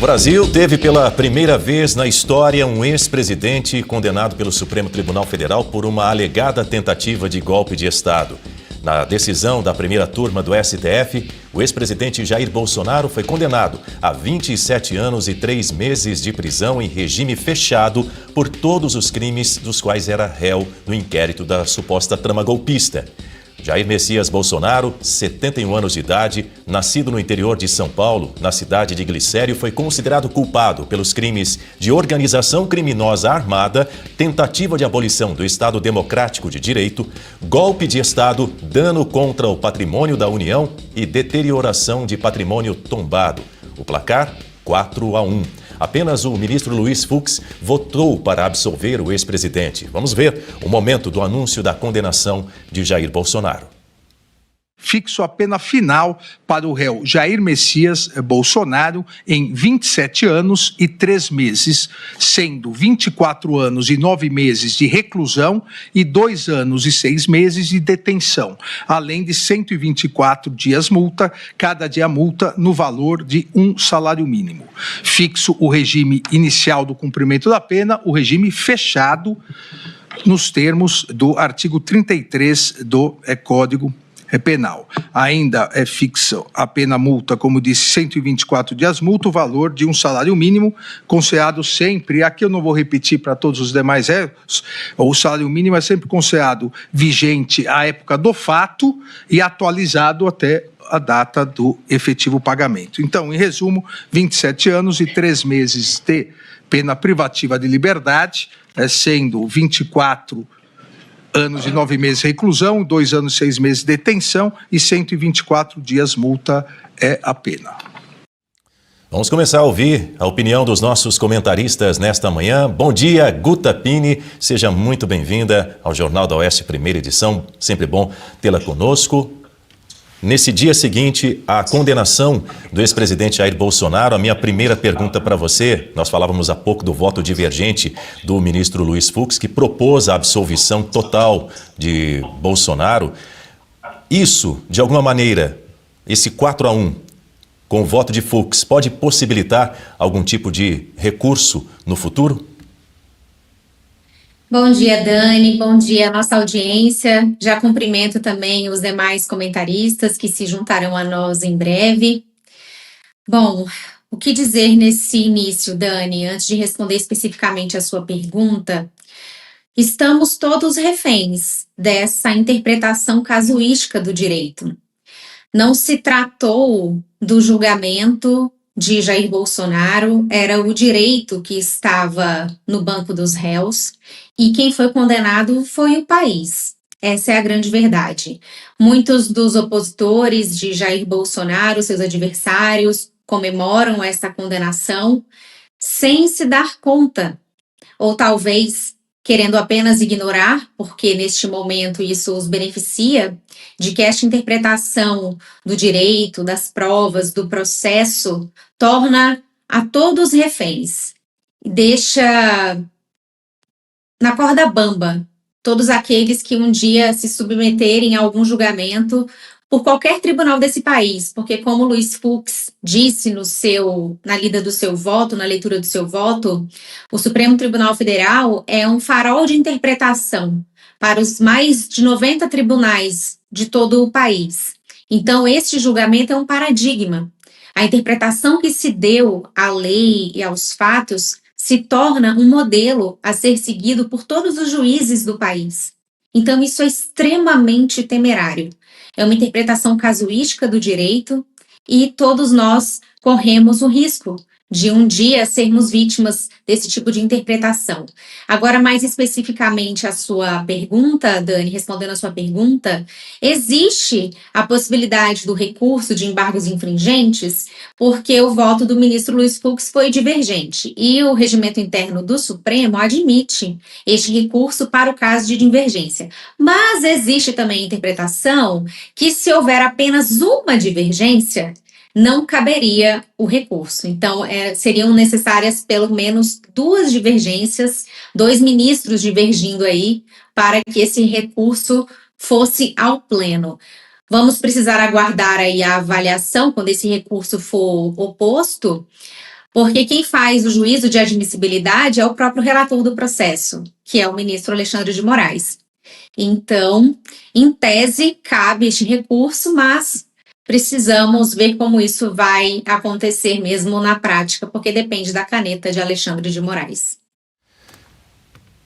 Brasil teve pela primeira vez na história um ex-presidente condenado pelo Supremo Tribunal Federal por uma alegada tentativa de golpe de Estado. Na decisão da primeira turma do STF, o ex-presidente Jair Bolsonaro foi condenado a 27 anos e 3 meses de prisão em regime fechado por todos os crimes dos quais era réu no inquérito da suposta trama golpista. Jair Messias Bolsonaro, 71 anos de idade, nascido no interior de São Paulo, na cidade de Glicério, foi considerado culpado pelos crimes de organização criminosa armada, tentativa de abolição do Estado Democrático de Direito, golpe de Estado, dano contra o patrimônio da União e deterioração de patrimônio tombado. O placar, 4-1. Apenas o ministro Luiz Fux votou para absolver o ex-presidente. Vamos ver o momento do anúncio da condenação de Jair Bolsonaro. Fixo a pena final para o réu Jair Messias Bolsonaro em 27 anos e 3 meses, sendo 24 anos e 9 meses de reclusão e 2 anos e 6 meses de detenção, além de 124 dias multa, cada dia multa no valor de um salário mínimo. Fixo o regime inicial do cumprimento da pena, o regime fechado, nos termos do artigo 33 do Código Penal. Ainda é fixa a pena multa, como disse, 124 dias multa, o valor de um salário mínimo, considerado sempre, aqui eu não vou repetir para todos os demais réus, o salário mínimo é sempre considerado vigente à época do fato e atualizado até a data do efetivo pagamento. Então, em resumo, 27 anos e 3 meses de pena privativa de liberdade, sendo 24 anos e 9 meses de reclusão, 2 anos e 6 meses de detenção e 124 dias multa é a pena. Vamos começar a ouvir a opinião dos nossos comentaristas nesta manhã. Bom dia, Guta Pini, seja muito bem-vinda ao Jornal da Oeste, primeira edição. Sempre bom tê-la conosco. Nesse dia seguinte à condenação do ex-presidente Jair Bolsonaro, a minha primeira pergunta para você, nós falávamos há pouco do voto divergente do ministro Luiz Fux, que propôs a absolvição total de Bolsonaro. Isso, de alguma maneira, esse 4-1, com o voto de Fux, pode possibilitar algum tipo de recurso no futuro? Bom dia, Dani. Bom dia, nossa audiência. Já cumprimento também os demais comentaristas que se juntarão a nós em breve. Bom, o que dizer nesse início, Dani? Antes de responder especificamente a sua pergunta, estamos todos reféns dessa interpretação casuística do direito. Não se tratou do julgamento de Jair Bolsonaro, era o direito que estava no banco dos réus e quem foi condenado foi o país. Essa é a grande verdade. Muitos dos opositores de Jair Bolsonaro, seus adversários, comemoram essa condenação sem se dar conta, ou talvez querendo apenas ignorar, porque neste momento isso os beneficia, de que esta interpretação do direito, das provas, do processo, torna a todos reféns, deixa na corda bamba todos aqueles que um dia se submeterem a algum julgamento por qualquer tribunal desse país, porque como Luiz Fux disse na lida do seu voto, na leitura do seu voto, o Supremo Tribunal Federal é um farol de interpretação para os mais de 90 tribunais de todo o país. Então, este julgamento é um paradigma. A interpretação que se deu à lei e aos fatos se torna um modelo a ser seguido por todos os juízes do país. Então, isso é extremamente temerário. É uma interpretação casuística do direito e todos nós corremos o risco de um dia sermos vítimas desse tipo de interpretação. Agora, mais especificamente a sua pergunta, Dani, respondendo a sua pergunta, existe a possibilidade do recurso de embargos infringentes, porque o voto do ministro Luiz Fux foi divergente e o regimento interno do Supremo admite este recurso para o caso de divergência. Mas existe também a interpretação que se houver apenas uma divergência, não caberia o recurso. Então, seriam necessárias pelo menos 2 divergências, 2 ministros divergindo aí, para que esse recurso fosse ao pleno. Vamos precisar aguardar aí a avaliação, quando esse recurso for oposto, Porque quem faz o juízo de admissibilidade é o próprio relator do processo, que é o ministro Alexandre de Moraes. Então, em tese, cabe este recurso, mas precisamos ver como isso vai acontecer mesmo na prática, porque depende da caneta de Alexandre de Moraes.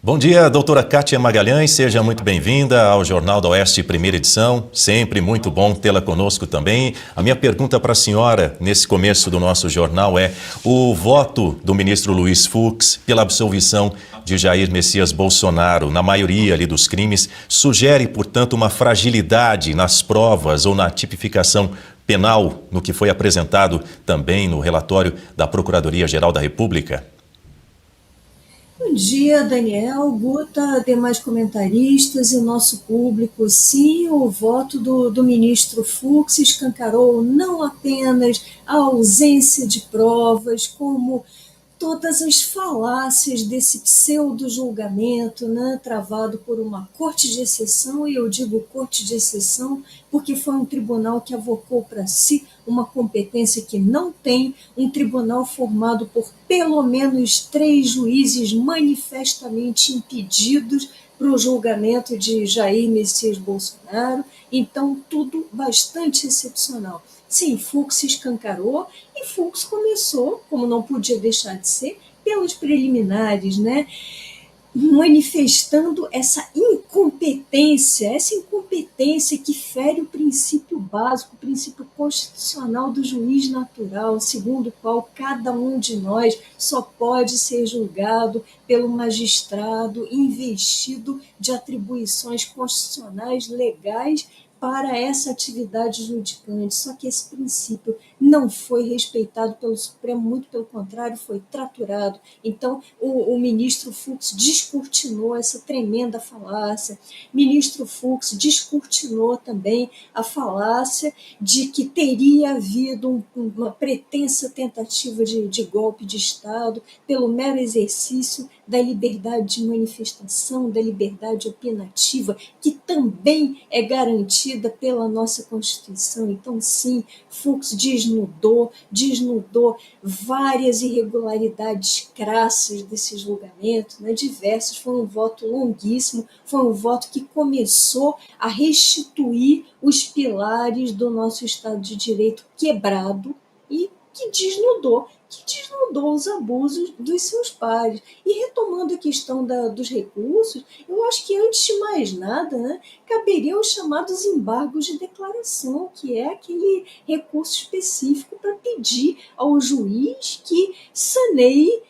Bom dia, doutora Kátia Magalhães, seja muito bem-vinda ao Jornal da Oeste, primeira edição. Sempre muito bom tê-la conosco também. A minha pergunta para a senhora, nesse começo do nosso jornal, é: o voto do ministro Luiz Fux pela absolvição de Jair Messias Bolsonaro, na maioria ali dos crimes, sugere, portanto, uma fragilidade nas provas ou na tipificação penal, no que foi apresentado também no relatório da Procuradoria-Geral da República? Bom dia, Daniel, Guta, demais comentaristas e nosso público. Sim, o voto do ministro Fux escancarou não apenas a ausência de provas, como todas as falácias desse pseudo-julgamento, né, travado por uma corte de exceção, e eu digo corte de exceção porque foi um tribunal que avocou para si uma competência que não tem, um tribunal formado por pelo menos 3 juízes manifestamente impedidos para o julgamento de Jair Messias Bolsonaro, então tudo bastante excepcional. Sim, Fux se escancarou e Fux começou, como não podia deixar de ser, pelos preliminares, né? Manifestando essa incompetência que fere o princípio básico, o princípio constitucional do juiz natural, segundo o qual cada um de nós só pode ser julgado pelo magistrado investido de atribuições constitucionais legais para essa atividade judicante. Só que esse princípio não foi respeitado pelo Supremo, muito pelo contrário, foi traturado. Então, o ministro Fux descortinou essa tremenda falácia. Ministro Fux descortinou também a falácia de que teria havido uma pretensa tentativa de golpe de Estado pelo mero exercício da liberdade de manifestação, da liberdade opinativa, que também é garantida pela nossa Constituição. Então, sim, Fux desnudou várias irregularidades crassas desse julgamento, né, diversas. Foi um voto longuíssimo, foi um voto que começou a restituir os pilares do nosso Estado de Direito quebrado e que desnudou os abusos dos seus pares. E retomando a questão dos recursos, eu acho que, antes de mais nada, né, caberiam os chamados embargos de declaração, que é aquele recurso específico para pedir ao juiz que saneie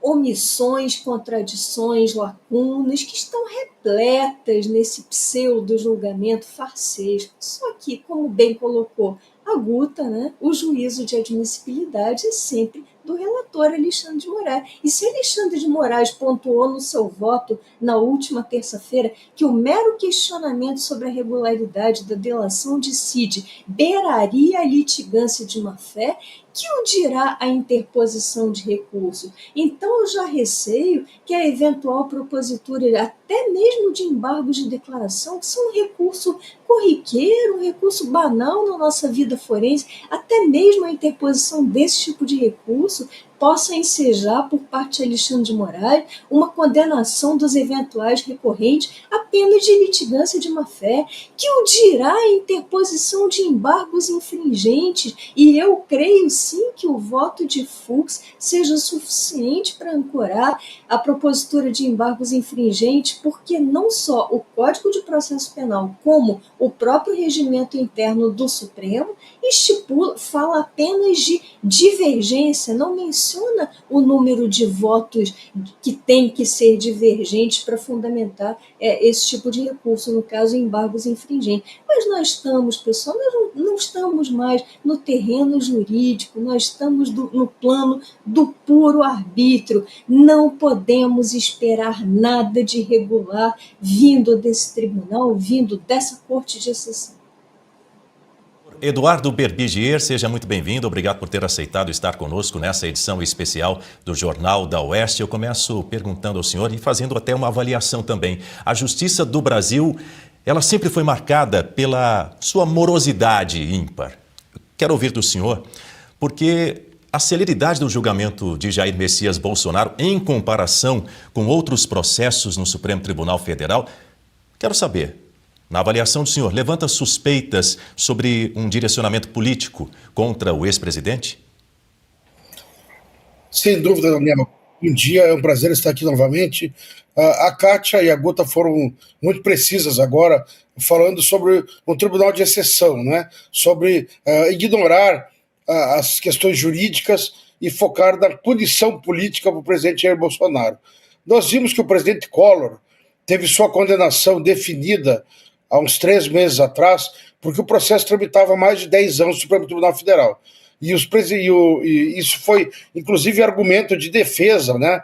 omissões, contradições, lacunas que estão repletas nesse pseudo-julgamento farsesco. Só que, como bem colocou a Guta, né, o juízo de admissibilidade é sempre do relator Alexandre de Moraes. E se Alexandre de Moraes pontuou no seu voto na última terça-feira que o mero questionamento sobre a regularidade da delação de Cid beiraria a litigância de má-fé, que o dirá a interposição de recurso? Então eu já receio que a eventual propositura, até mesmo de embargos de declaração, que são um recurso corriqueiro, um recurso banal na nossa vida forense, até mesmo a interposição desse tipo de recurso possa ensejar, por parte de Alexandre de Moraes, uma condenação dos eventuais recorrentes apenas de litigância de má-fé, que o dirá a interposição de embargos infringentes. E eu creio sim que o voto de Fux seja suficiente para ancorar a propositura de embargos infringentes, porque não só o Código de Processo Penal, como o próprio regimento interno do Supremo fala apenas de divergência, não menciona o número de votos que tem que ser divergentes para fundamentar esse tipo de recurso, no caso, embargos infringentes. Mas nós estamos, pessoal, nós não estamos mais no terreno jurídico, nós estamos no plano do puro arbítrio. Não podemos esperar nada de regular vindo desse tribunal, vindo dessa corte de exceção. Eduardo Berbigier, seja muito bem-vindo. Obrigado por ter aceitado estar conosco nessa edição especial do Jornal da Oeste. Eu começo perguntando ao senhor e fazendo até uma avaliação também. A Justiça do Brasil, ela sempre foi marcada pela sua morosidade ímpar. Quero ouvir do senhor, porque a celeridade do julgamento de Jair Messias Bolsonaro em comparação com outros processos no Supremo Tribunal Federal, quero saber, na avaliação do senhor, levanta suspeitas sobre um direcionamento político contra o ex-presidente? Sem dúvida, Daniel. Bom dia, é um prazer estar aqui novamente. A Kátia e a Guta foram muito precisas agora, falando sobre um tribunal de exceção, né? Sobre ignorar as questões jurídicas e focar na punição política para o presidente Jair Bolsonaro. Nós vimos que o presidente Collor teve sua condenação definida há uns 3 meses atrás, porque o processo tramitava há mais de 10 anos no Supremo Tribunal Federal. E isso foi, inclusive, argumento de defesa, né?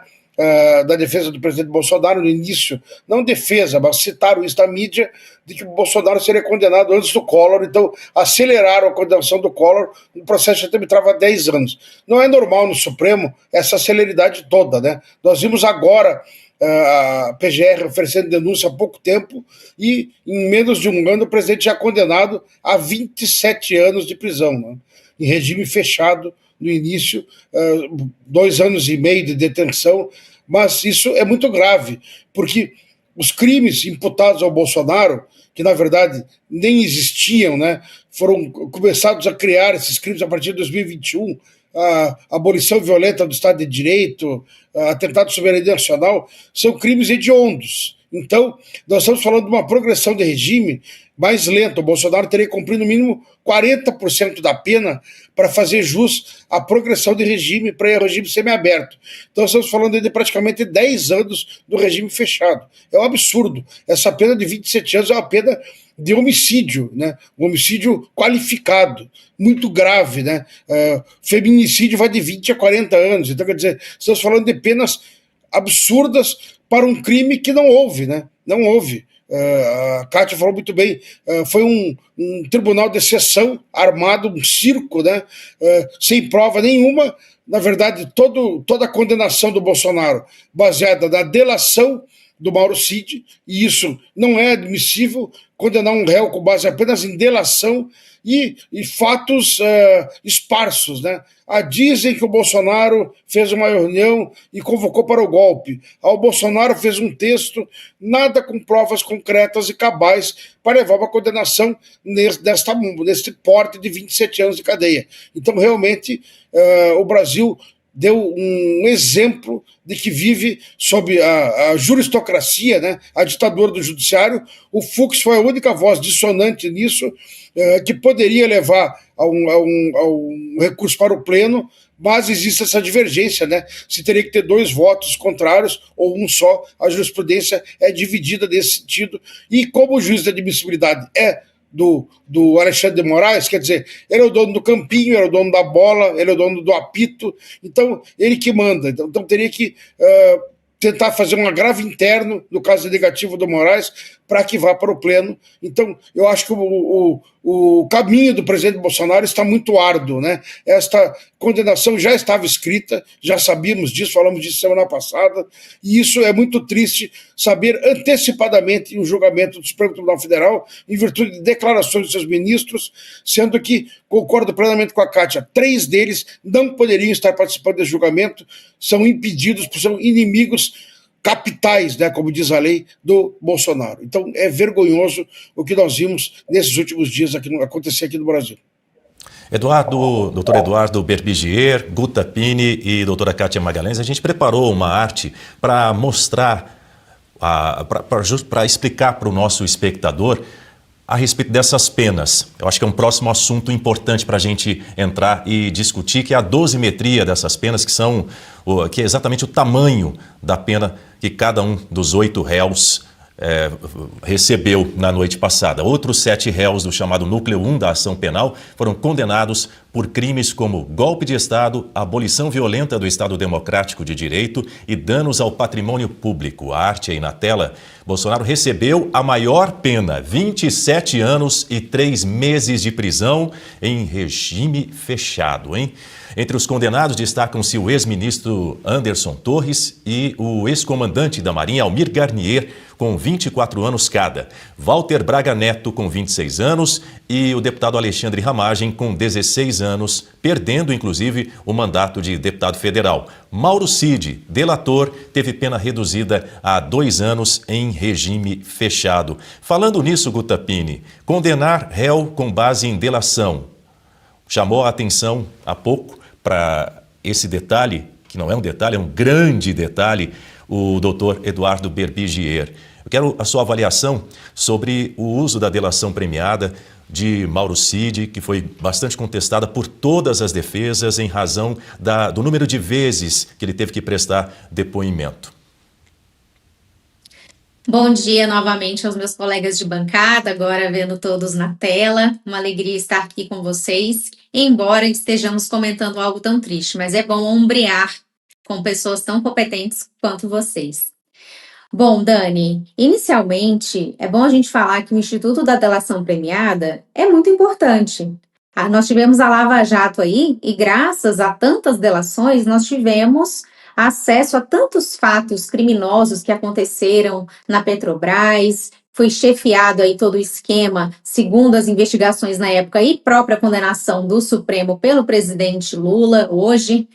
Da defesa do presidente Bolsonaro no início, não defesa, mas citaram isso na mídia, de que o Bolsonaro seria condenado antes do Collor, então aceleraram a condenação do Collor, o processo já tramitava há 10 anos. Não é normal no Supremo essa celeridade toda, né? Nós vimos agora a PGR oferecendo denúncia há pouco tempo e em menos de um ano o presidente já é condenado a 27 anos de prisão, né? Em regime fechado no início, 2 anos e meio de detenção, mas isso é muito grave, porque os crimes imputados ao Bolsonaro, que na verdade nem existiam, né, foram começados a criar esses crimes a partir de 2021, a abolição violenta do Estado de Direito, atentado à soberania nacional, são crimes hediondos. Então, nós estamos falando de uma progressão de regime mais lenta. O Bolsonaro teria que cumprir no mínimo 40% da pena para fazer jus à progressão de regime para o regime semiaberto. Então, nós estamos falando de praticamente 10 anos do regime fechado. É um absurdo. Essa pena de 27 anos é uma pena de homicídio, né? Um homicídio qualificado, muito grave, né? Feminicídio vai de 20 a 40 anos. Então, quer dizer, estamos falando de penas absurdas para um crime que não houve, né? Não houve. A Kátia falou muito bem, foi um tribunal de exceção armado, um circo, né? Sem prova nenhuma. Na verdade, toda a condenação do Bolsonaro baseada na delação do Mauro Cid, e isso não é admissível, condenar um réu com base apenas em delação e fatos esparsos, né? Dizem que o Bolsonaro fez uma reunião e convocou para o golpe. O Bolsonaro fez um texto, nada com provas concretas e cabais para levar uma condenação neste porte de 27 anos de cadeia. Então, realmente, o Brasil deu um exemplo de que vive sob a juristocracia, né, a ditadura do judiciário. O Fux foi a única voz dissonante nisso, que poderia levar a um recurso para o pleno, mas existe essa divergência, né? Se teria que ter 2 votos contrários ou um só, a jurisprudência é dividida nesse sentido, e como o juiz de admissibilidade é do Alexandre de Moraes, quer dizer, ele é o dono do campinho, ele é o dono da bola, ele é o dono do apito, então ele que manda. Então teria que tentar fazer um agravo interno, no caso negativo do Moraes, para que vá para o pleno. Então, eu acho que o caminho do presidente Bolsonaro está muito árduo, né? Esta condenação já estava escrita, já sabíamos disso, falamos disso semana passada, e isso é muito triste, saber antecipadamente o julgamento do Supremo Tribunal Federal, em virtude de declarações dos seus ministros, sendo que, concordo plenamente com a Kátia, 3 deles não poderiam estar participando desse julgamento, são impedidos, são inimigos capitais, né, como diz a lei, do Bolsonaro. Então é vergonhoso o que nós vimos nesses últimos dias acontecer aqui no Brasil. Doutor Eduardo Berbigier, Guta Pini e doutora Kátia Magalhães, a gente preparou uma arte para mostrar, para explicar para o nosso espectador a respeito dessas penas. Eu acho que é um próximo assunto importante para a gente entrar e discutir, que é a dosimetria dessas penas, que é exatamente o tamanho da pena que cada um dos 8 réus recebeu na noite passada. Outros 7 réus do chamado Núcleo 1 da ação penal foram condenados por crimes como golpe de Estado, abolição violenta do Estado Democrático de Direito e danos ao patrimônio público. A arte aí na tela. Bolsonaro recebeu a maior pena, 27 anos e 3 meses de prisão em regime fechado, hein? Entre os condenados destacam-se o ex-ministro Anderson Torres e o ex-comandante da Marinha Almir Garnier, com 24 anos cada, Walter Braga Neto, com 26 anos, e o deputado Alexandre Ramagem, com 16 anos, perdendo, inclusive, o mandato de deputado federal. Mauro Cid, delator, teve pena reduzida a 2 anos em regime fechado. Falando nisso, Guta Pini, condenar réu com base em delação chamou a atenção há pouco para esse detalhe, que não é um detalhe, é um grande detalhe, o doutor Eduardo Berbigier. Eu quero a sua avaliação sobre o uso da delação premiada de Mauro Cid, que foi bastante contestada por todas as defesas em razão do número de vezes que ele teve que prestar depoimento. Bom dia novamente aos meus colegas de bancada, agora vendo todos na tela. Uma alegria estar aqui com vocês, embora estejamos comentando algo tão triste, mas é bom ombrear com pessoas tão competentes quanto vocês. Bom, Dani, inicialmente é bom a gente falar que o Instituto da Delação Premiada é muito importante. Nós tivemos a Lava Jato aí e graças a tantas delações nós tivemos acesso a tantos fatos criminosos que aconteceram na Petrobras, foi chefiado aí todo o esquema, segundo as investigações na época e própria condenação do Supremo pelo presidente Lula hoje.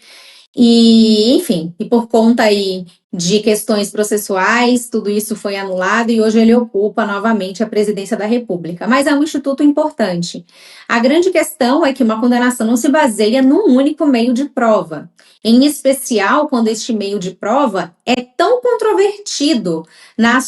E, enfim, e por conta aí de questões processuais, tudo isso foi anulado e hoje ele ocupa novamente a presidência da República. Mas é um instituto importante. A grande questão é que uma condenação não se baseia num único meio de prova. Em especial, quando este meio de prova é tão controvertido na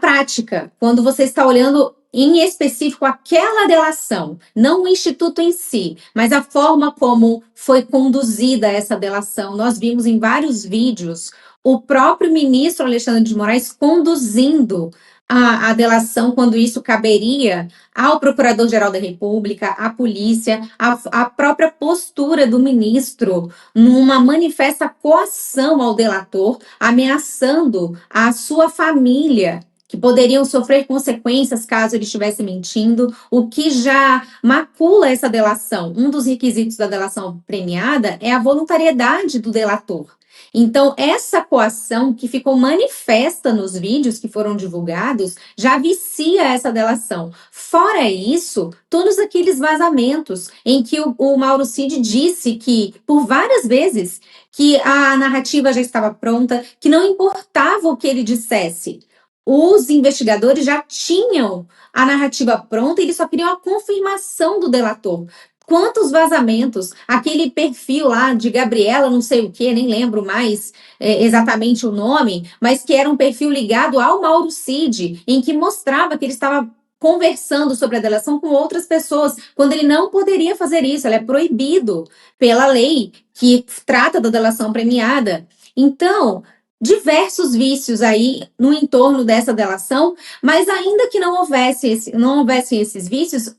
prática, quando você está olhando em específico aquela delação, não o instituto em si, mas a forma como foi conduzida essa delação. Nós vimos em vários vídeos o próprio ministro Alexandre de Moraes conduzindo a delação, quando isso caberia ao Procurador-Geral da República, à polícia, a própria postura do ministro numa manifesta coação ao delator, ameaçando a sua família, que poderiam sofrer consequências caso ele estivesse mentindo, o que já macula essa delação. Um dos requisitos da delação premiada é a voluntariedade do delator. Então, essa coação que ficou manifesta nos vídeos que foram divulgados já vicia essa delação. Fora isso, todos aqueles vazamentos em que o Mauro Cid disse que, por várias vezes, que a narrativa já estava pronta, que não importava o que ele dissesse. Os investigadores já tinham a narrativa pronta e eles só queriam a confirmação do delator. Quantos vazamentos, aquele perfil lá de Gabriela, não sei o que, nem lembro mais exatamente o nome, mas que era um perfil ligado ao Mauro Cid, em que mostrava que ele estava conversando sobre a delação com outras pessoas, quando ele não poderia fazer isso, ele é proibido pela lei que trata da delação premiada. Então, diversos vícios aí no entorno dessa delação, mas ainda que não houvessem esses vícios,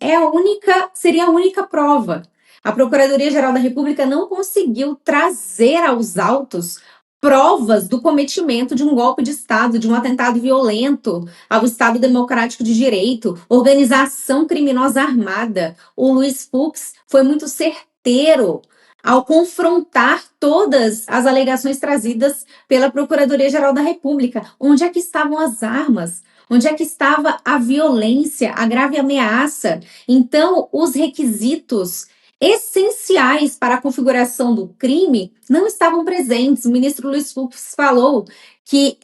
seria a única prova. A Procuradoria-Geral da República não conseguiu trazer aos autos provas do cometimento de um golpe de Estado, de um atentado violento ao Estado Democrático de Direito, organização criminosa armada. O Luiz Fux foi muito certeiro ao confrontar todas as alegações trazidas pela Procuradoria-Geral da República. Onde é que estavam as armas? Onde é que estava a violência, a grave ameaça? Então, os requisitos essenciais para a configuração do crime não estavam presentes. O ministro Luiz Fux falou que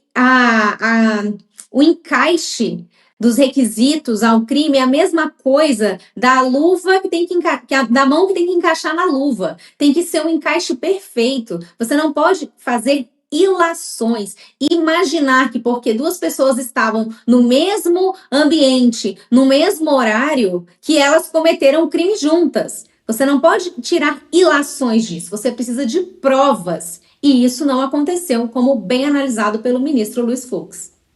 o encaixe dos requisitos ao crime é a mesma coisa da luva da mão que tem que encaixar na luva. Tem que ser um encaixe perfeito. Você não pode fazer ilações, imaginar que porque duas pessoas estavam no mesmo ambiente, no mesmo horário, que elas cometeram o crime juntas. Você não pode tirar ilações disso. Você precisa de provas. E isso não aconteceu, como bem analisado pelo ministro Luiz Fux.